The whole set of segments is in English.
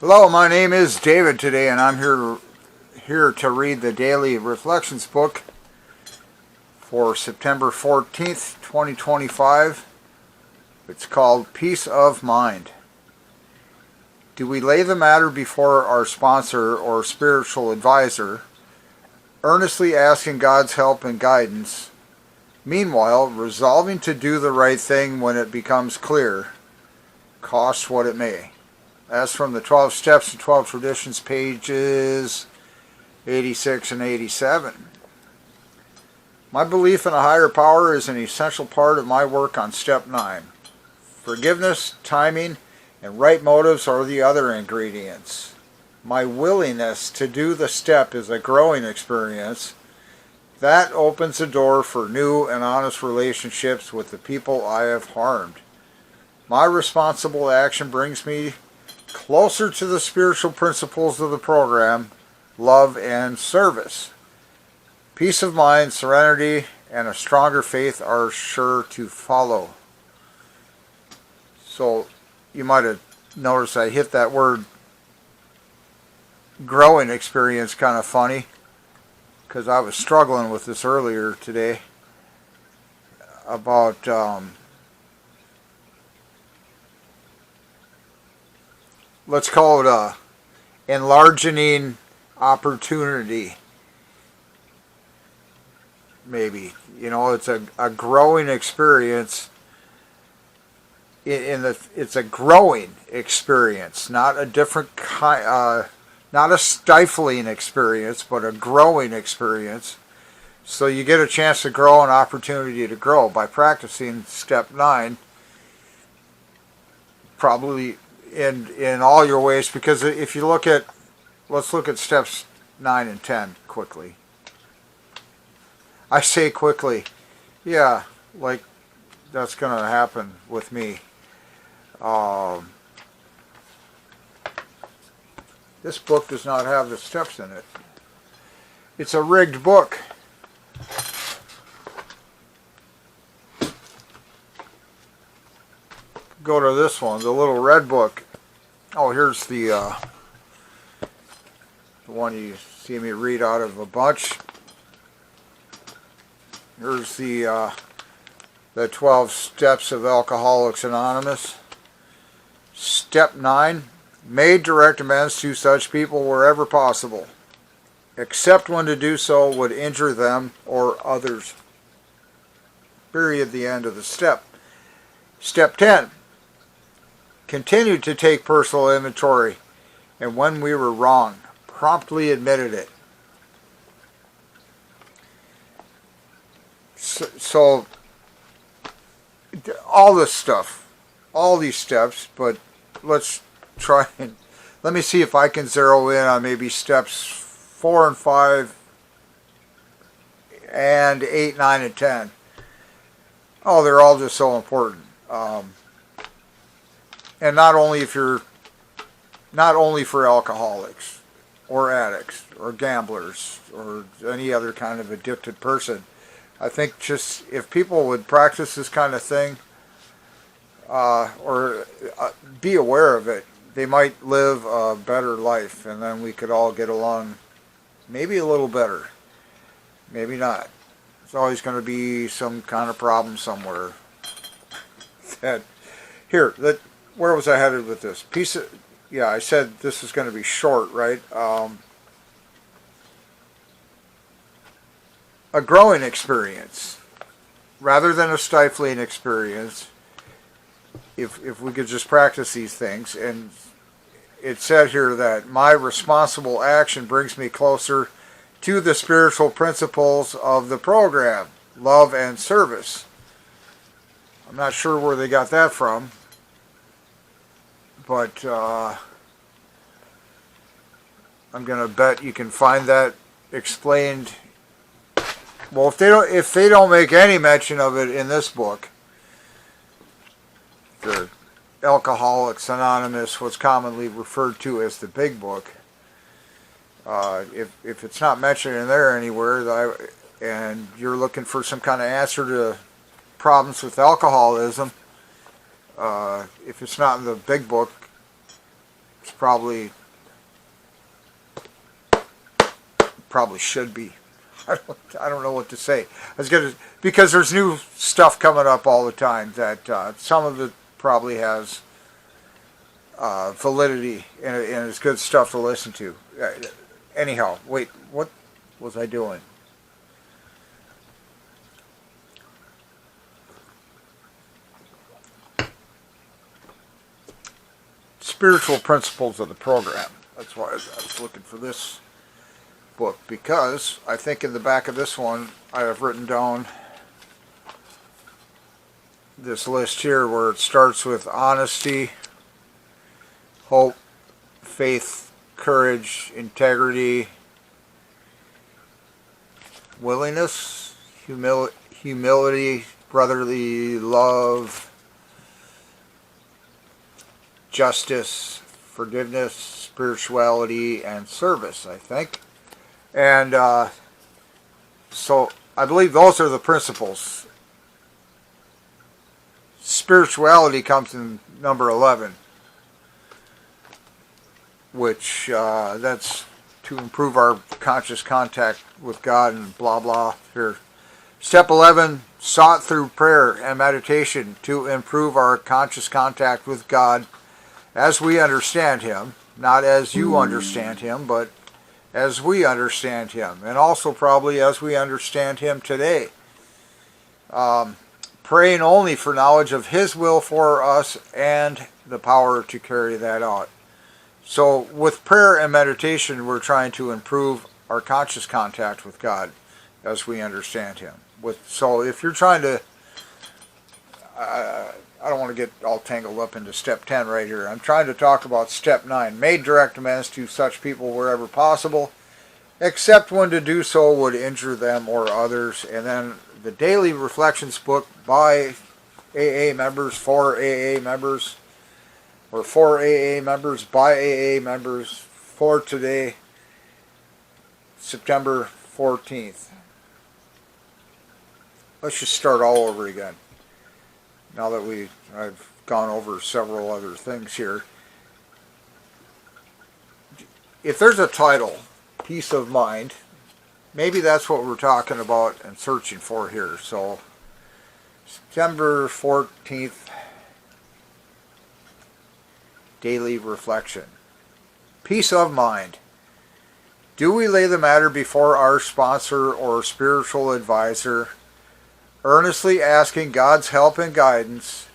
Hello, my name is David today, and I'm here to read the Daily Reflections book for September 14th, 2025. It's called Peace of Mind. Do we lay the matter before our sponsor or spiritual advisor, earnestly asking God's help and guidance, meanwhile resolving to do the right thing when it becomes clear, cost what it may? As from the 12 Steps and 12 Traditions, pages 86 and 87. My belief in a higher power is an essential part of my work on Step 9. Forgiveness, timing, and right motives are the other ingredients. My willingness to do the step is a growing experience. That opens the door for new and honest relationships with the people I have harmed. My responsible action brings me closer to the spiritual principles of the program, love and service. Peace of mind, serenity, and a stronger faith are sure to follow. So you might have noticed I hit that word growing experience kind of funny, because I was struggling with this earlier today about let's call it a enlarging opportunity. Maybe, it's a growing experience. It's a growing experience, not a different kind, not a stifling experience, but a growing experience. So you get a chance to grow, an opportunity to grow by practicing Step 9. Probably in all your ways, because if you let's look at steps 9 and 10 quickly. I say quickly, yeah, like that's going to happen with me. This book does not have the steps in it. It's a rigged book. Go to this one, the little red book. Oh, here's the one you see me read out of a bunch. Here's the 12 Steps of Alcoholics Anonymous. Step 9, made direct amends to such people wherever possible, except when to do so would injure them or others. Period. The end of the step. Step 10. Continued to take personal inventory, and when we were wrong, promptly admitted it. So all this stuff, all these steps, but let's try and let me see if I can zero in on maybe steps 4 and 5 and 8, 9, and 10. Oh, they're all just so important. And not only for alcoholics or addicts or gamblers or any other kind of addicted person. I think just if people would practice this kind of thing or be aware of it, they might live a better life, and then we could all get along maybe a little better. Maybe not. There's always going to be some kind of problem somewhere. Where was I headed with this? Yeah, I said this is going to be short, right? A growing experience, rather than a stifling experience, if we could just practice these things. And it said here that my responsible action brings me closer to the spiritual principles of the program, love and service. I'm not sure where they got that from. But I'm going to bet you can find that explained. Well, if they don't make any mention of it in this book, the Alcoholics Anonymous, what's commonly referred to as the Big Book, if it's not mentioned in there anywhere, and you're looking for some kind of answer to problems with alcoholism, if it's not in the Big Book, it's probably should be. I don't know what to say. Because there's new stuff coming up all the time that some of it probably has validity and it's good stuff to listen to. Anyhow, wait, what was I doing? Spiritual principles of the program. That's why I was looking for this book, because I think in the back of this one I have written down this list here where it starts with honesty, hope, faith, courage, integrity, willingness, humility, brotherly love, justice, forgiveness, spirituality, and service, I think. And so I believe those are the principles. Spirituality comes in number 11, which that's to improve our conscious contact with God and blah blah here. Step 11, sought through prayer and meditation to improve our conscious contact with God as we understand Him, not as you understand Him, but as we understand Him, and also probably as we understand Him today. Praying only for knowledge of His will for us and the power to carry that out. So with prayer and meditation, we're trying to improve our conscious contact with God as we understand Him. So if you're trying to, I don't want to get all tangled up into step 10 right here. I'm trying to talk about step 9. Made direct amends to such people wherever possible, except when to do so would injure them or others. And then the Daily Reflections book by AA members, for AA members, or for AA members, by AA members, for today, September 14th. Let's just start all over again. Now that I've gone over several other things here. If there's a title, Peace of Mind, maybe that's what we're talking about and searching for here. So, September 14th, Daily Reflection. Peace of Mind. Do we lay the matter before our sponsor or spiritual advisor, earnestly asking God's help and guidance,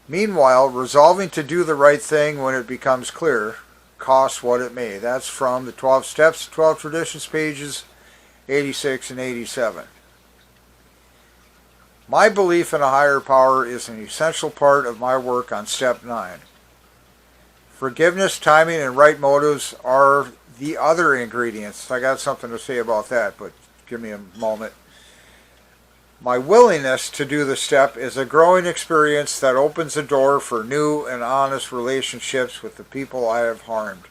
meanwhile resolving to do the right thing when it becomes clear, cost what it may? That's from the 12 Steps, 12 Traditions, pages 86 and 87. My belief in a higher power is an essential part of my work on step 9. Forgiveness, timing, and right motives are the other ingredients. I got something to say about that, but give me a moment. My willingness to do the step is a growing experience that opens a door for new and honest relationships with the people I have harmed.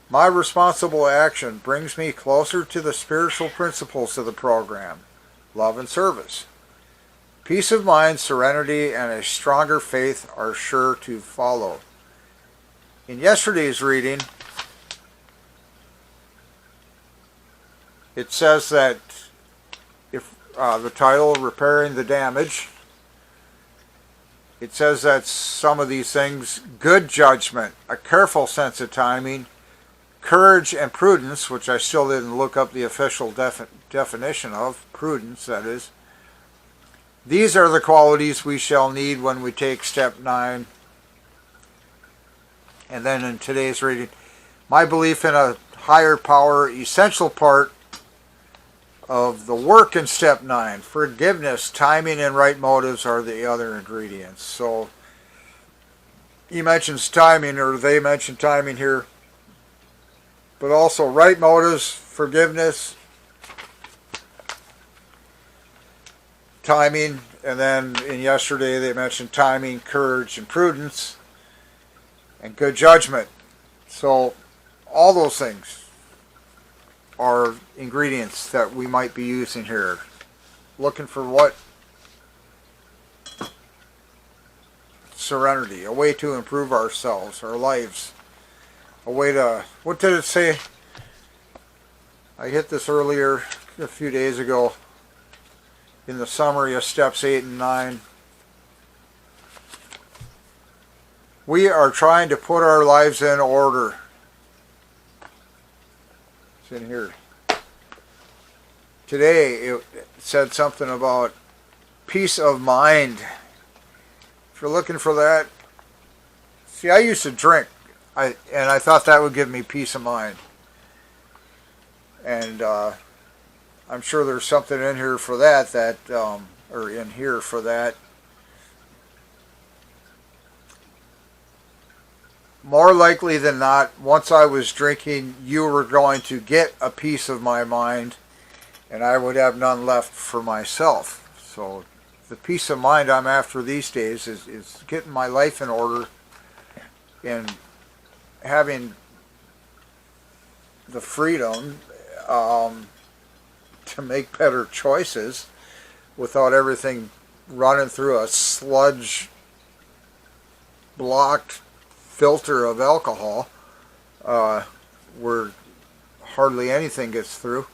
My responsible action brings me closer to the spiritual principles of the program, love and service. Peace of mind, serenity, and a stronger faith are sure to follow. In yesterday's reading, it says that if the title, Repairing the Damage, it says that some of these things, good judgment, a careful sense of timing, courage and prudence, which I still didn't look up the official definition of, prudence that is, these are the qualities we shall need when we take step 9. And then in today's reading, my belief in a higher power, essential part of the work in step 9. Forgiveness, timing, and right motives are the other ingredients. So he mentions timing, or they mention timing here, but also right motives, forgiveness, timing, and then in yesterday they mentioned timing, courage, and prudence, and good judgment. So all those things are ingredients that we might be using here. Looking for what? Serenity, a way to improve ourselves, our lives, a way to, what did it say? I hit this earlier, a few days ago, in the summary of steps 8 and 9. We are trying to put our lives in order. It's in here. Today it said something about peace of mind. If you're looking for that, see, I used to drink, and I thought that would give me peace of mind. And I'm sure there's something in here for that, or in here for that. More likely than not, once I was drinking, you were going to get a piece of my mind, and I would have none left for myself. So the peace of mind I'm after these days is getting my life in order and having the freedom to make better choices without everything running through a sludge blocked filter of alcohol, where hardly anything gets through.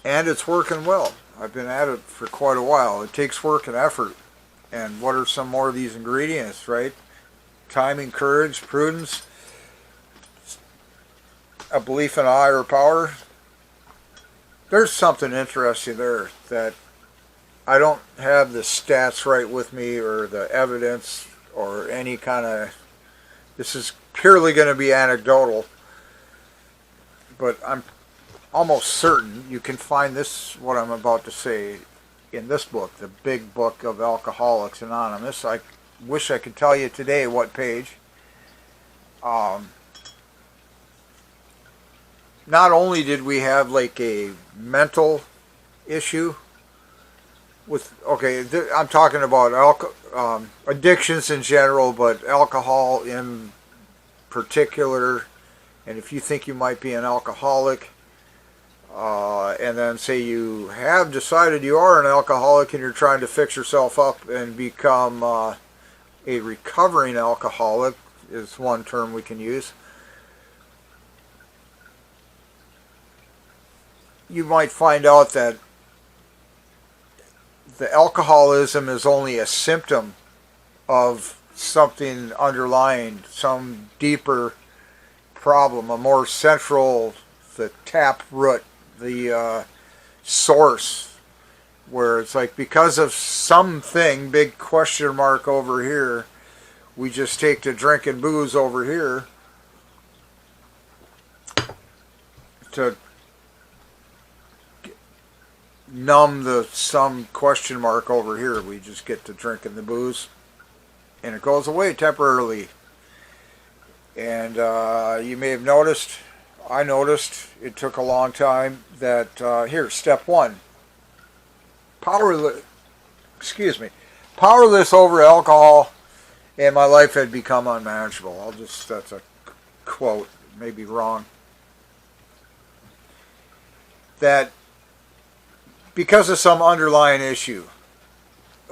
And it's working well. I've been at it for quite a while. It takes work and effort. And what are some more of these ingredients, right? Timing, courage, prudence, a belief in a higher power. There's something interesting there that I don't have the stats right with me or the evidence or any kind of... This is purely going to be anecdotal. But I'm almost certain you can find this, what I'm about to say, in this book, the big book of Alcoholics Anonymous. I wish I could tell you today what page. Not only did we have like a mental issue with, okay, I'm talking about addictions in general, but alcohol in particular. And if you think you might be an alcoholic, and then say you have decided you are an alcoholic and you're trying to fix yourself up and become a recovering alcoholic, is one term we can use. You might find out that the alcoholism is only a symptom of something underlying, some deeper problem, a more central, the tap root, the source, where it's like because of something, big question mark over here, we just take to drinking booze over here to numb the some question mark over here. We just get to drinking the booze and it goes away temporarily. And you may have noticed, I noticed, it took a long time that, here, step 1, powerless over alcohol, and my life had become unmanageable. That's a quote, maybe wrong. That because of some underlying issue,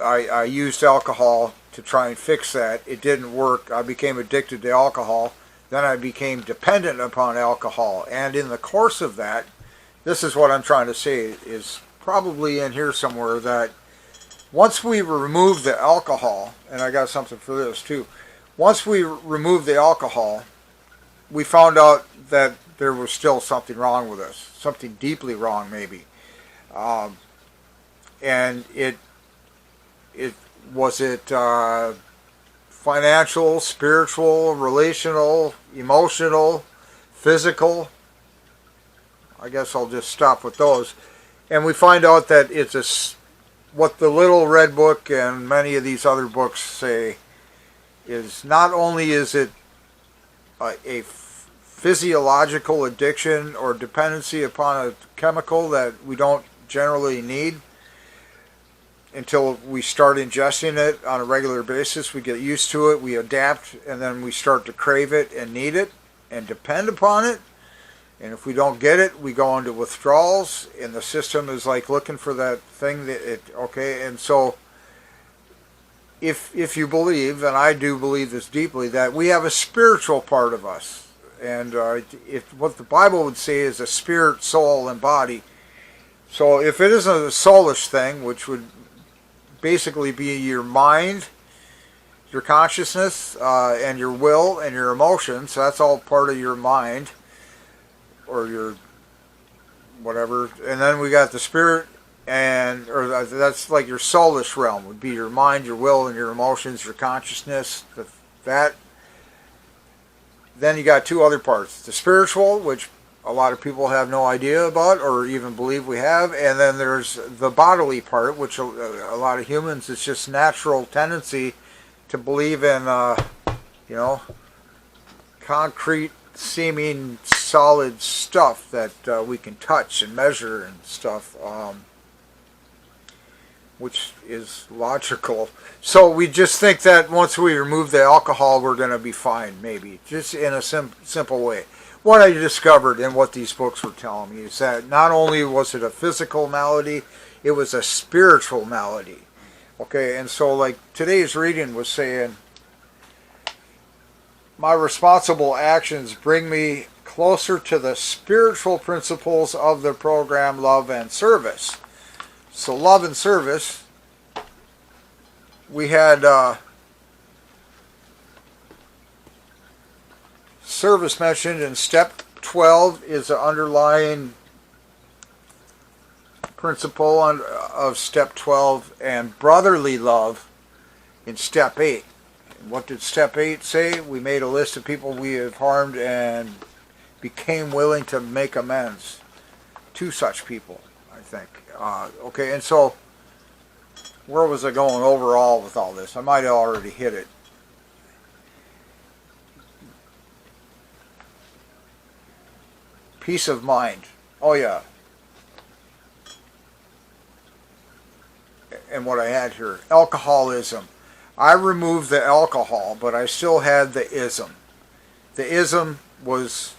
I used alcohol to try and fix that. It didn't work. I became addicted to alcohol. Then I became dependent upon alcohol. And in the course of that, this is what I'm trying to say, is probably in here somewhere, that once we remove the alcohol, and I got something for this too, once we remove the alcohol, we found out that there was still something wrong with us, something deeply wrong maybe. And it financial, spiritual, relational, emotional, physical. I guess I'll just stop with those. And we find out that it's what the Little Red Book and many of these other books say is, not only is it a physiological addiction or dependency upon a chemical that we don't generally need until we start ingesting it on a regular basis. We get used to it, we adapt, and then we start to crave it and need it and depend upon it. And if we don't get it, we go into withdrawals, and the system is like looking for that thing that okay. And so if you believe, and I do believe this deeply, that we have a spiritual part of us. And if what the Bible would say is a spirit, soul, and body. So if it isn't a soulish thing, which would basically be your mind, your consciousness, and your will, and your emotions, that's all part of your mind, or your whatever. And then we got the spirit, or that's like your soulish realm, would be your mind, your will, and your emotions, your consciousness. That. Then you got two other parts. The spiritual, which a lot of people have no idea about or even believe we have. And then there's the bodily part, which a lot of humans, it's just natural tendency to believe in, concrete seeming solid stuff that we can touch and measure and stuff. Which is logical. So we just think that once we remove the alcohol, we're going to be fine, maybe. Just in a simple way. What I discovered in what these books were telling me is that not only was it a physical malady, it was a spiritual malady. Okay, and so like today's reading was saying, my responsible actions bring me closer to the spiritual principles of the program, love and service. So love and service, we had service mentioned in step 12 is the underlying principle of step 12, and brotherly love in step 8. And what did step 8 say? We made a list of people we have harmed and became willing to make amends to such people, I think. Okay, and so where was I going overall with all this? I might have already hit it. Peace of mind. Oh yeah. And what I had here. Alcoholism. I removed the alcohol, but I still had the ism. The ism was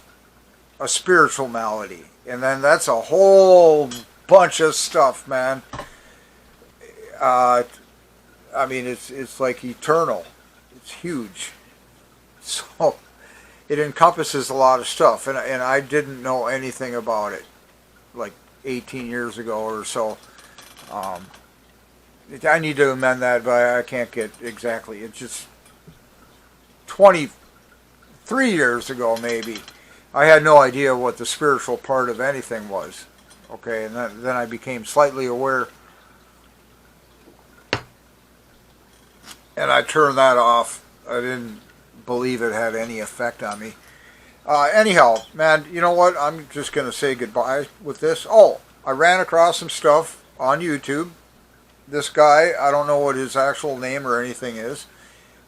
a spiritual malady. And then that's a whole bunch of stuff, man. I mean, it's like eternal. It's huge. So it encompasses a lot of stuff, and I didn't know anything about it like 18 years ago or so. I need to amend that, but I can't get exactly. It's just 23 years ago, maybe. I had no idea what the spiritual part of anything was. Okay, and then I became slightly aware, and I turned that off. I didn't believe it had any effect on me. Anyhow, man, you know what? I'm just going to say goodbye with this. Oh, I ran across some stuff on YouTube. This guy, I don't know what his actual name or anything is,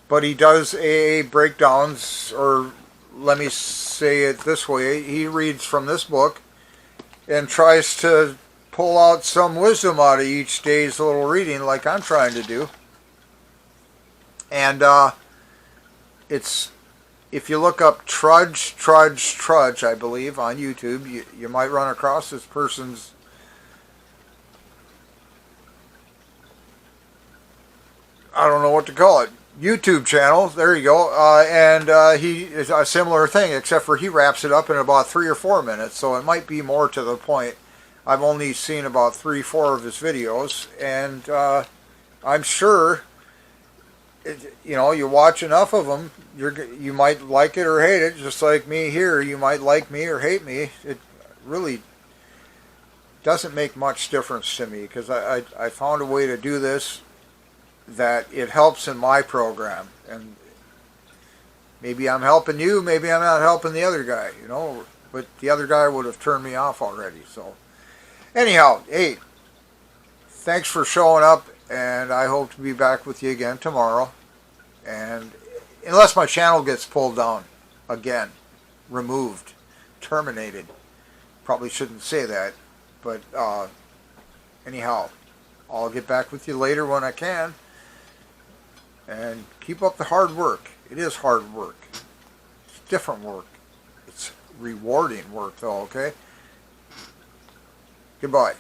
but he does AA breakdowns, or let me say it this way. He reads from this book and tries to pull out some wisdom out of each day's little reading like I'm trying to do. And it's, if you look up Trudge, I believe, on YouTube, you might run across this person's I don't know what to call it, YouTube channel. There you go. And he is a similar thing, except for he wraps it up in about 3 or 4 minutes, so it might be more to the point. I've only seen about 3 or 4 of his videos, and I'm sure, you watch enough of them, you might like it or hate it, just like me here. You might like me or hate me. It really doesn't make much difference to me, because I found a way to do this that it helps in my program, and maybe I'm helping you, maybe I'm not helping the other guy, but the other guy would have turned me off already. So anyhow, hey, thanks for showing up, and I hope to be back with you again tomorrow. And unless my channel gets pulled down again, removed, terminated, probably shouldn't say that, but anyhow, I'll get back with you later when I can. And keep up the hard work. It is hard work. It's different work. It's rewarding work, though, okay? Goodbye.